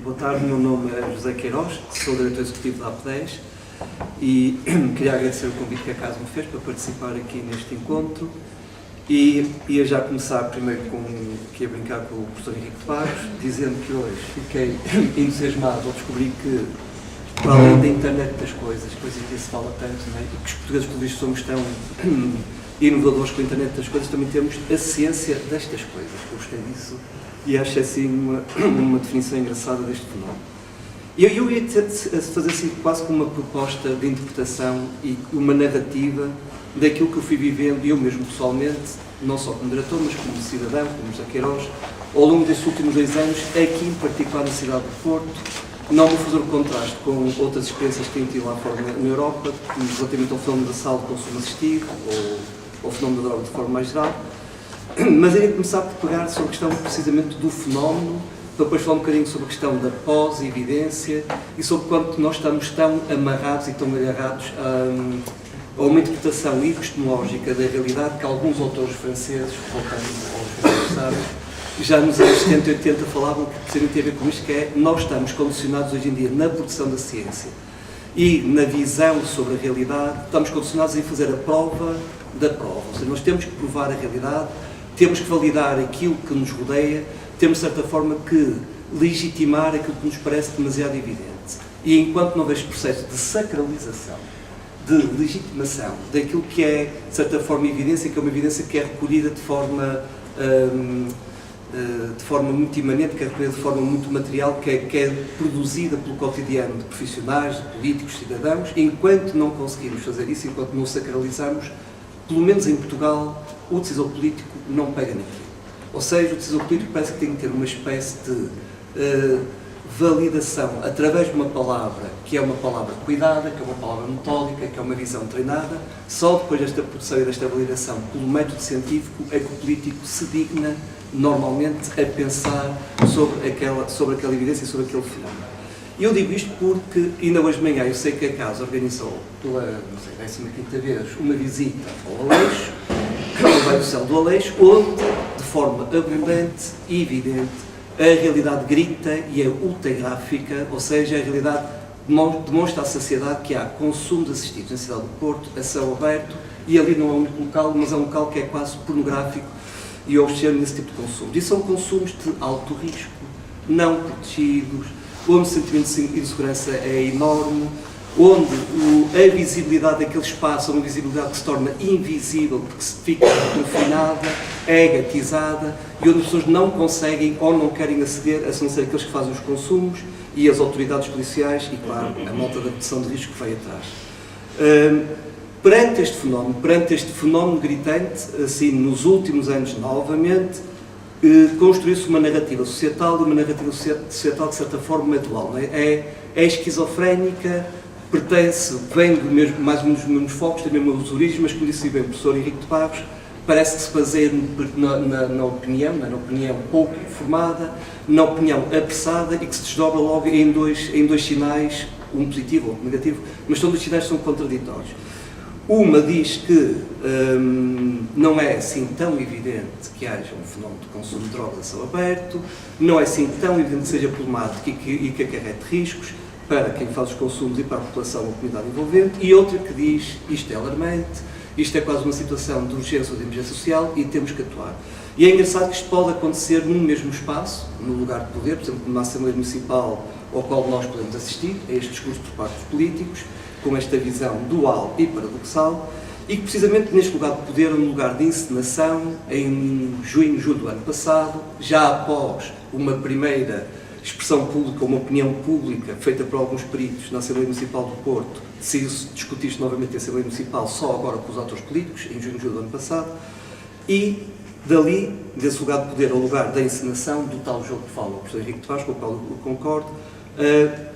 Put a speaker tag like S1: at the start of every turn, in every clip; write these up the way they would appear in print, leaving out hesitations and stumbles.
S1: Boa tarde, meu nome é José Queiroz, sou diretor executivo da AP10 e queria agradecer o convite que a casa me fez para participar aqui neste encontro e ia já começar primeiro com que ia brincar com o professor Henrique de Barros, dizendo que hoje fiquei entusiasmado ao descobrir que, para além da internet das coisas que se fala tanto, não é? E que os portugueses, pelo visto, somos tão inovadores com a internet das coisas, também temos a ciência destas coisas. Eu gostei disso e acho assim uma definição engraçada deste fenómeno. Eu ia fazer assim quase como uma proposta de interpretação e uma narrativa daquilo que eu fui vivendo, eu mesmo pessoalmente, não só como diretor, mas como cidadão, como José Queiroz, ao longo destes últimos 2 anos, aqui em particular na cidade do Porto. Não vou fazer o contraste com outras experiências que tenho tido lá fora na Europa, relativamente ao fenómeno da saúde de consumo assistido, ou ao fenómeno da droga de forma mais geral, mas iria começar por pegar sobre a questão precisamente do fenómeno, para depois falar um bocadinho sobre a questão da pós-evidência e sobre quanto nós estamos tão amarrados e tão agarrados a uma interpretação epistemológica da realidade que alguns autores franceses, voltando aos franceses, já nos anos 70 e 80 falavam que precisamente tem a ver com isto, que é nós estamos condicionados hoje em dia na produção da ciência e na visão sobre a realidade, estamos condicionados a fazer a prova da prova, ou seja, nós temos que provar a realidade, temos que validar aquilo que nos rodeia, temos de certa forma que legitimar aquilo que nos parece demasiado evidente. E enquanto não houver este processo de sacralização, de legitimação daquilo que é, de certa forma, evidência, que é uma evidência que é recolhida de forma muito imanente, que é recolhida de forma muito material, que é produzida pelo cotidiano de profissionais, de políticos, cidadãos, enquanto não conseguimos fazer isso, enquanto não sacralizamos, pelo menos em Portugal, o decisor político não pega naquilo. Ou seja, o decisor político parece que tem que ter uma espécie de validação através de uma palavra que é uma palavra cuidada, que é uma palavra metódica, que é uma visão treinada. Só depois desta produção e desta validação pelo método científico é que o político se digna normalmente a pensar sobre aquela evidência e sobre aquele fenómeno. E eu digo isto porque ainda hoje de manhã eu sei que a casa organizou pela, não sei, 15ª vez uma visita ao Aleixo, ao Bairro Social do Aleixo, onde, de forma abundante e evidente, a realidade grita e é ultragráfica, ou seja, a realidade demonstra à sociedade que há consumo de assistidos na cidade do Porto, a céu aberto, e ali não é um único local, mas é um local que é quase pornográfico e obsceno nesse tipo de consumo. E são consumos de alto risco, não protegidos, onde o sentimento de insegurança é enorme, onde a visibilidade daquele espaço é uma visibilidade que se torna invisível porque se fica confinada, é gatizada e onde as pessoas não conseguem ou não querem aceder a não ser aqueles que fazem os consumos e as autoridades policiais e, claro, a malta da redução de risco que vai atrás. Perante este fenómeno gritante, assim, nos últimos anos novamente, construiu-se uma narrativa societal e uma narrativa societal de certa forma atual. Não é? É esquizofrénica, vem mesmo, mais ou menos dos mesmos focos, tem mesmo as origens, mas como disse bem o professor Henrique de Barros, parece que se baseia na opinião pouco informada, na opinião apressada e que se desdobra logo em dois sinais, um positivo ou outro negativo, mas todos os sinais são contraditórios. Uma diz que não é assim tão evidente que haja um fenómeno de consumo de drogas a céu aberto, não é assim tão evidente que seja problemático e que acarrete riscos para quem faz os consumos e para a população ou a comunidade envolvente, e outra que diz isto é alarmante, isto é quase uma situação de urgência ou de emergência social e temos que atuar. E é engraçado que isto pode acontecer num mesmo espaço, no lugar de poder, por exemplo, numa Assembleia Municipal ao qual nós podemos assistir, a este discurso por parte dos políticos, com esta visão dual e paradoxal, e que precisamente neste lugar de poder, um lugar de encenação, em junho, julho do ano passado, já após uma primeira expressão pública, uma opinião pública feita por alguns peritos na Assembleia Municipal do Porto, decidiu-se discutir isto novamente na Assembleia Municipal, só agora com os atores políticos, em junho, julho do ano passado, e dali, desse lugar de poder ao lugar da encenação, do tal jogo que fala o professor Henrique de Barros, com o qual eu concordo,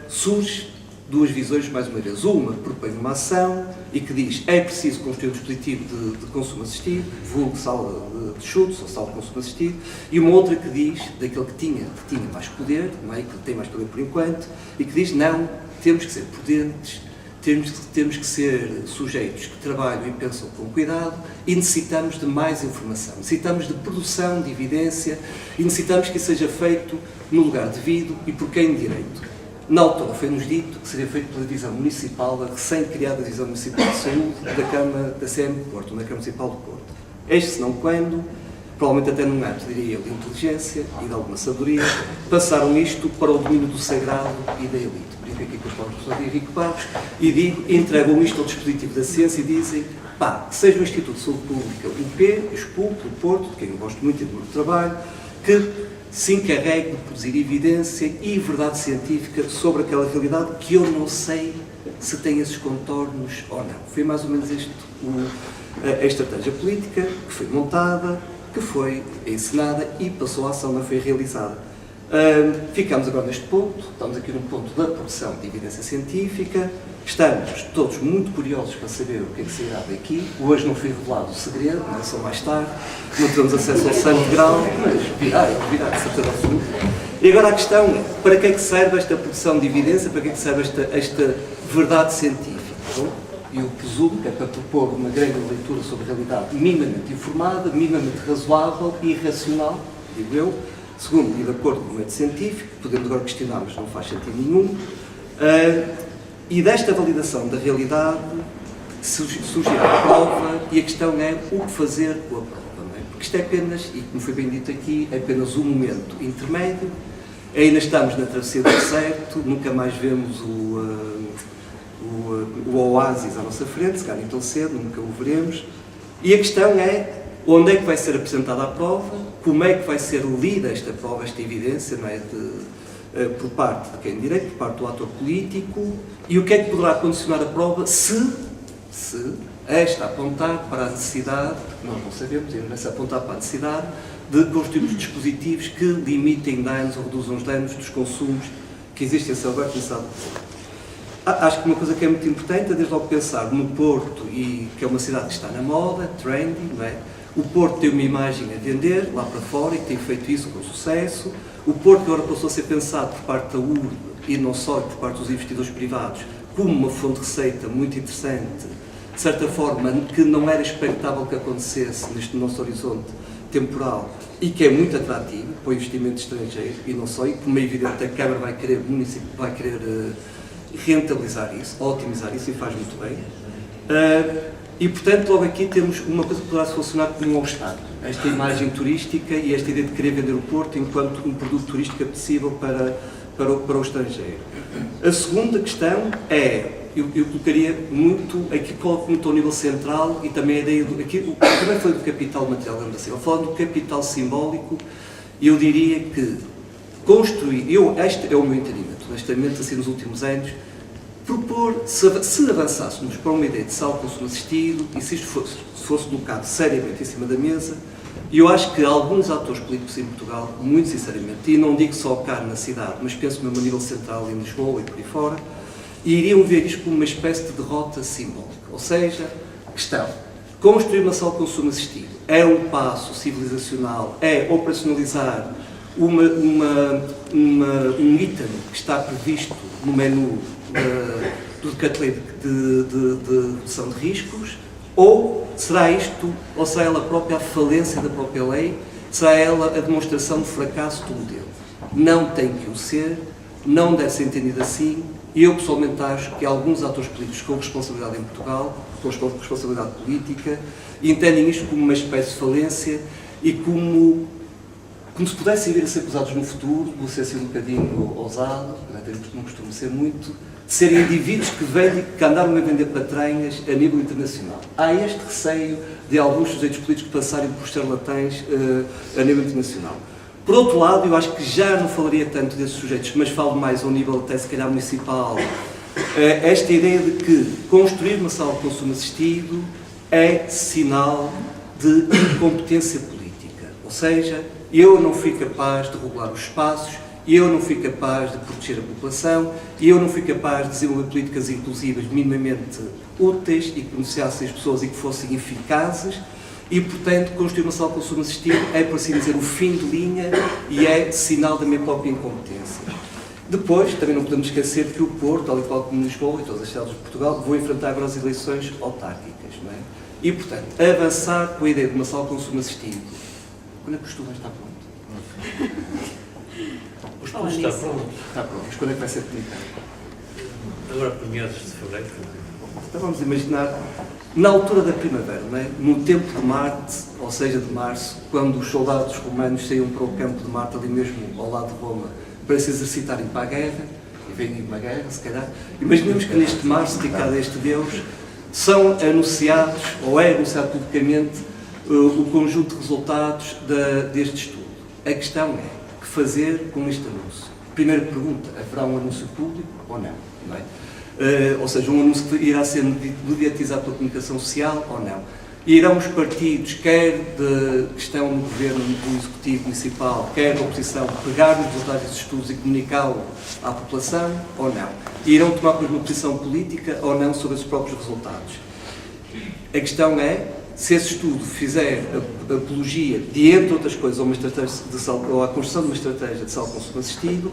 S1: surge duas visões, mais uma vez. Uma propõe uma ação e que diz é preciso construir um dispositivo de consumo assistido, vulgo sala de chutos ou sala de consumo assistido, e uma outra que diz, daquele que tinha mais poder, não é? Que tem mais poder por enquanto, e que diz não, temos que ser prudentes, temos que ser sujeitos que trabalham e pensam com cuidado e necessitamos de mais informação, necessitamos de produção de evidência e necessitamos que isso seja feito no lugar devido e por quem de direito. Na altura foi-nos dito que seria feito pela Divisão Municipal, a recém-criada Divisão Municipal de Saúde da Câmara da CM de Porto, na Câmara Municipal de Porto. Este, se não quando, provavelmente até num ato, diria eu, de inteligência e de alguma sabedoria, passaram isto para o domínio do sagrado e da elite. Brinco aqui com os palavras do professor Henrique Barros e digo, entregam isto ao dispositivo da ciência e dizem, pá, que seja o Instituto de Saúde Pública, o P, o SPUP, o Porto, de quem eu gosto muito e do meu trabalho, que se encarregue de produzir evidência e verdade científica sobre aquela realidade que eu não sei se tem esses contornos ou não. Foi mais ou menos a estratégia política que foi montada, que foi ensinada e passou à ação, não foi realizada. Ficamos agora neste ponto, estamos aqui no ponto da produção de evidência científica, estamos todos muito curiosos para saber o que é que sairá daqui. Hoje não foi revelado o segredo, não é só mais tarde, não temos acesso ao santo grau, mas virá, de certeza absoluta. E agora a questão é, para que é que serve esta produção de evidência, para que é que serve esta verdade científica? Bom, eu presumo que é para propor uma grande leitura sobre a realidade minimamente informada, minimamente razoável e racional, digo eu, segundo e de acordo com o método científico, podemos agora questionar, mas não faz sentido nenhum, e desta validação da realidade surgirá a prova e a questão é o que fazer com a prova, não é? Porque isto é apenas, e como foi bem dito aqui, é apenas um momento intermédio, ainda estamos na travessia do deserto, nunca mais vemos o oásis à nossa frente, se calhar nem tão cedo, nunca o veremos, e a questão é onde é que vai ser apresentada a prova, como é que vai ser lida esta prova, esta evidência, não é? Por parte de quem de direito, por parte do ator político, e o que é que poderá condicionar a prova se esta apontar para a necessidade, nós não sabemos, ainda se apontar para a necessidade de construirmos dispositivos que limitem danos ou reduzam os danos dos consumos que existem a céu aberto no estado de Porto. Acho que uma coisa que é muito importante é desde logo pensar no Porto, e que é uma cidade que está na moda, trendy, não é? O Porto tem uma imagem a vender lá para fora e tem feito isso com sucesso. O Porto agora passou a ser pensado por parte da URB e não só por parte dos investidores privados como uma fonte de receita muito interessante, de certa forma que não era expectável que acontecesse neste nosso horizonte temporal e que é muito atrativo para o investimento estrangeiro e não só, e como é evidente a Câmara vai querer rentabilizar isso, otimizar isso e faz muito bem. E, portanto, logo aqui temos uma coisa que poderá funcionar como um obstáculo. Esta imagem turística e esta ideia de querer vender o Porto enquanto um produto turístico apetecível para o estrangeiro. A segunda questão é, eu colocaria muito, aqui coloco muito ao nível central e também a ideia do, aqui, também foi do capital material, lembra-se, falando do capital simbólico, eu diria que construir, este é o meu entendimento, honestamente, assim nos últimos anos, propor, se avançássemos para uma ideia de sala de consumo assistido e se isto fosse colocado seriamente em cima da mesa, eu acho que alguns atores políticos em Portugal, muito sinceramente, e não digo só cá na cidade, mas penso mesmo a nível central em Lisboa e por aí fora, iriam ver isto como uma espécie de derrota simbólica. Ou seja, questão, construir uma sala de consumo assistido é um passo civilizacional, é operacionalizar um item que está previsto no menu do decreto-lei de redução de riscos, ou será isto, ou será ela própria a falência da própria lei, será ela a demonstração de fracasso do modelo? Não tem que o ser, não deve ser entendido assim, e eu pessoalmente acho que alguns atores políticos com responsabilidade em Portugal, com responsabilidade política, entendem isto como uma espécie de falência e como se pudessem vir a ser acusados no futuro, vou ser assim um bocadinho ousado, não costumo ser muito, de serem indivíduos que andaram a vender patranhas a nível internacional. Há este receio de alguns sujeitos políticos passarem por charlatães a nível internacional. Por outro lado, eu acho que já não falaria tanto desses sujeitos, mas falo mais ao nível até se calhar municipal, esta ideia de que construir uma sala de consumo assistido é sinal de incompetência política. Ou seja, eu não fui capaz de regular os espaços, eu não fui capaz de proteger a população, eu não fui capaz de desenvolver políticas inclusivas minimamente úteis e que beneficiassem as pessoas e que fossem eficazes e, portanto, construir uma sala de consumo assistido é, por assim dizer, o fim de linha e é sinal da minha própria incompetência. Depois, também não podemos esquecer que o Porto, tal e qual como Lisboa e todas as cidades de Portugal, vão enfrentar agora as eleições autárquicas, não é? E, portanto, avançar com a ideia de uma sala de consumo assistido. Quando é que o estudo vai estar pronto?
S2: O estudo está pronto.
S1: Está pronto, mas quando é que vai ser comunicado?
S2: Agora, por meados de fevereiro.
S1: Então vamos imaginar, na altura da primavera, não é? No tempo de Marte, ou seja, de março, quando os soldados romanos saíam para o campo de Marte, ali mesmo ao lado de Roma, para se exercitarem para a guerra, e vem uma guerra, se calhar. Imaginemos que neste março, dedicado a este Deus, são anunciados, ou é anunciado publicamente, o conjunto de resultados deste estudo. A questão é, que fazer com este anúncio? Primeira pergunta, haverá um anúncio público ou não? Não é? Ou seja, um anúncio que irá ser mediatizado pela comunicação social ou não? Irão os partidos, quer que estão no governo, no executivo municipal, quer da oposição, pegar os resultados desses estudos e comunicá-los à população ou não? Irão tomar uma posição política ou não sobre esses próprios resultados? A questão é, se esse estudo fizer a apologia de, entre outras coisas, ou a construção de uma estratégia de sala de consumo assistido,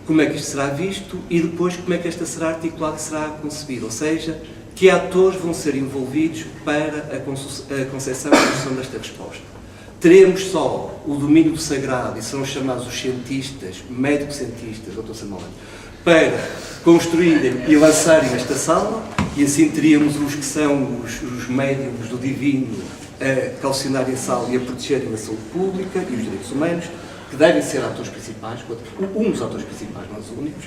S1: como é que isto será visto e depois como é que esta será articulada e será concebida? Ou seja, que atores vão ser envolvidos para a concepção e a construção desta resposta? Teremos só o domínio do sagrado, e serão chamados os cientistas, médicos-cientistas, Dr. Samuel, para construírem e lançarem esta sala, e assim teríamos os que são os médiums do divino a calcionarem a sala e a protegerem a saúde pública e os direitos humanos, que devem ser atores principais, um dos atores principais, não os únicos,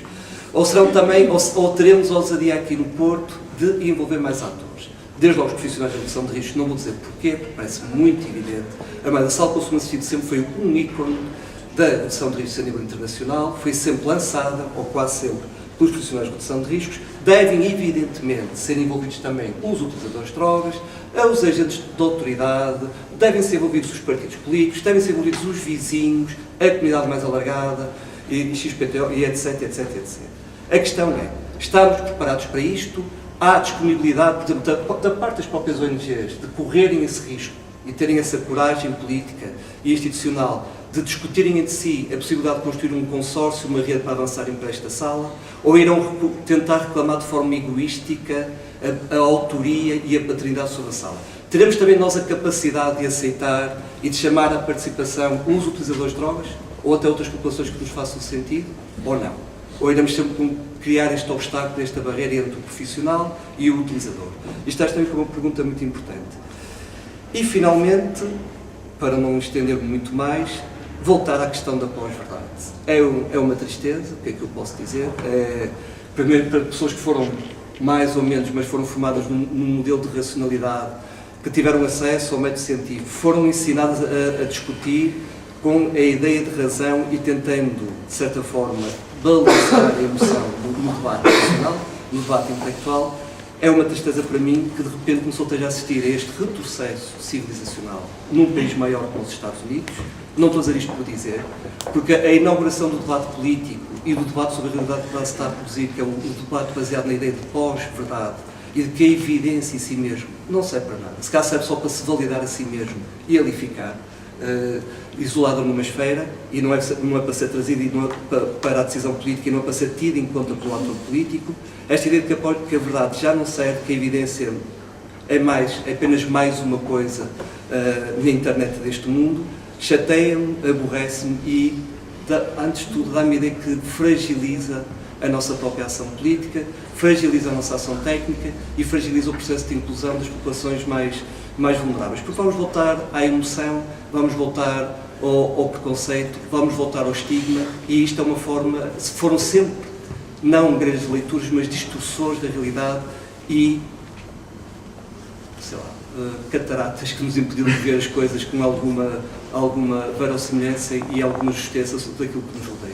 S1: ou serão também, ou teremos a ousadia aqui no Porto de envolver mais atores. Desde logo os profissionais de redução de risco, não vou dizer porquê, porque parece muito evidente, mas a sala de consumo assistido sempre foi um ícone da redução de riscos a nível internacional, foi sempre lançada, ou quase sempre, pelos profissionais de redução de riscos. Devem, evidentemente, ser envolvidos também os utilizadores de drogas, os agentes de autoridade, devem ser envolvidos os partidos políticos, devem ser envolvidos os vizinhos, a comunidade mais alargada, e XPTO, e etc, etc, etc. A questão é, estamos preparados para isto? Há disponibilidade, por exemplo, da parte das próprias ONGs, de correrem esse risco e terem essa coragem política e institucional de discutirem entre si a possibilidade de construir um consórcio, uma rede para avançarem para esta sala, ou irão tentar reclamar de forma egoística a autoria e a paternidade sobre a sala? Teremos também nós a capacidade de aceitar e de chamar à participação os utilizadores de drogas, ou até outras populações que nos façam sentido, ou não? Ou iremos sempre criar este obstáculo, esta barreira entre o profissional e o utilizador? Isto também foi uma pergunta muito importante. E, finalmente, para não estender muito mais, voltar à questão da pós-verdade. É uma tristeza, o que é que eu posso dizer? Primeiro, para pessoas que foram, mais ou menos, mas foram formadas num modelo de racionalidade, que tiveram acesso ao método científico, foram ensinadas a discutir com a ideia de razão e tentando, de certa forma, balizar a emoção no debate racional, no debate intelectual. É uma tristeza para mim que de repente começou a assistir a este retrocesso civilizacional num país maior como os Estados Unidos. Não estou a dizer isto por dizer, porque a inauguração do debate político e do debate sobre a realidade que se está a produzir, que é o debate baseado na ideia de pós-verdade e de que a evidência em si mesmo não serve para nada. Se calhar serve só para se validar a si mesmo e ali ficar isolado numa esfera, e não é para ser trazido e não é para a decisão política e não é para ser tido em conta pelo ator político. Esta ideia de que a verdade já não serve, que a evidência é apenas mais uma coisa na internet deste mundo, chateia-me, aborrece-me e, antes de tudo, dá-me a ideia que fragiliza a nossa própria ação política, fragiliza a nossa ação técnica e fragiliza o processo de inclusão das populações mais vulneráveis. Porque vamos voltar à emoção, vamos voltar ao preconceito, vamos voltar ao estigma, e isto é uma forma, foram sempre, não grandes leituras, mas distorções da realidade e, sei lá, cataratas que nos impediram de ver as coisas com alguma verossimilhança e alguma justeza daquilo que nos rodeia.